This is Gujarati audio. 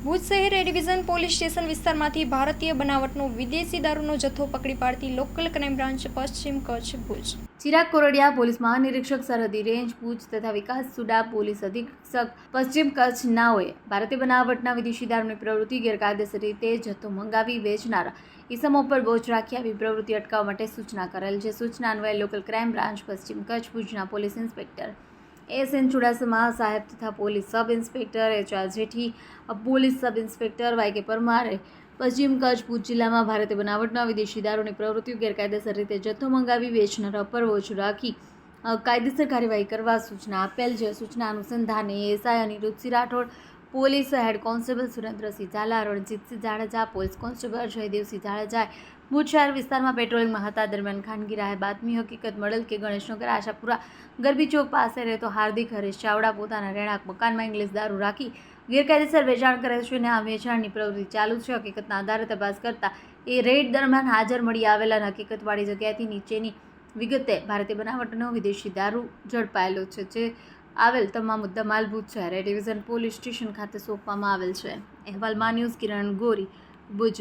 ભુજ શહેર એ ડિવિઝન પોલીસ સ્ટેશન વિસ્તારમાંથી ભારતીય બનાવટનો વિદેશી દારૂનો જથ્થો પકડી પાડતી લોકલ ક્રાઇમ બ્રાન્ચ પશ્ચિમ કચ્છ ભુજ. ચિરાગ કોરડિયા પોલીસ મહાનિરીક્ષક સરહદી રેન્જ ભુજ તથા વિકાસ સુડા પોલીસ અધિક્ષક પશ્ચિમ કચ્છ નાઓએ ભારતીય બનાવટના વિદેશી દારૂની પ્રવૃત્તિ ગેરકાયદેસર રીતે જથ્થો મંગાવી વેચનારા ઇસમો પર બોજ રાખી આવી પ્રવૃત્તિ અટકાવવા માટે સૂચના કરેલ. જે સૂચના અન્વયે લોકલ ક્રાઇમ બ્રાન્ચ પશ્ચિમ કચ્છ ભુજના પોલીસ ઇન્સ્પેક્ટર એસ.એન. ચુડાસમા સાહેબ તથા police sub inspector H R. Jethi, police sub inspector Y K. પરમારે પશ્ચિમ કચ્છ ભુજ જિલ્લામાં ભારતીય બનાવટના વિદેશી દારૂની પ્રવૃત્તિઓ ગેરકાયદેસર રીતે જથ્થો મંગાવી વેચનારા પર વોચ રાખી કાયદેસર કાર્યવાહી કરવા સૂચના આપેલ. જે સૂચના અનુસંધાને SI Aniruddhsinh Rathod, police head constable Surendrasinh Zala, Ranjitsinh Jadeja, police constable Jaydevsinh Jadeja Bhuj શહેર વિસ્તારમાં પેટ્રોલિંગમાં હતા. દરમિયાન ખાનગી રાહે બાતમી હકીકત મળેલ કે ગણેશનગર આશાપુરા ગરબી ચોક પાસે રહેતો હાર્દિક હરેશ ચાવડા પોતાના રહેણાંક મકાનમાં ઇંગ્લિશ દારૂ રાખી ગેરકાયદેસર વેચાણ કરે છે અને આ વેચાણની પ્રવૃત્તિ ચાલુ છે. હકીકતના આધારે તપાસ કરતા એ રેડ દરમિયાન હાજર મળી આવેલા હકીકતવાળી જગ્યાએથી નીચેની વિગતે ભારતીય બનાવટનો વિદેશી દારૂ ઝડપાયેલો છે. જે આવેલ તમામ મુદ્દામાલ ભુજ શહેર ડિવિઝન પોલીસ સ્ટેશન ખાતે સોંપવામાં આવેલ છે. અહેવાલ માં ન્યૂઝ કિરણ ગોરી, ભુજ.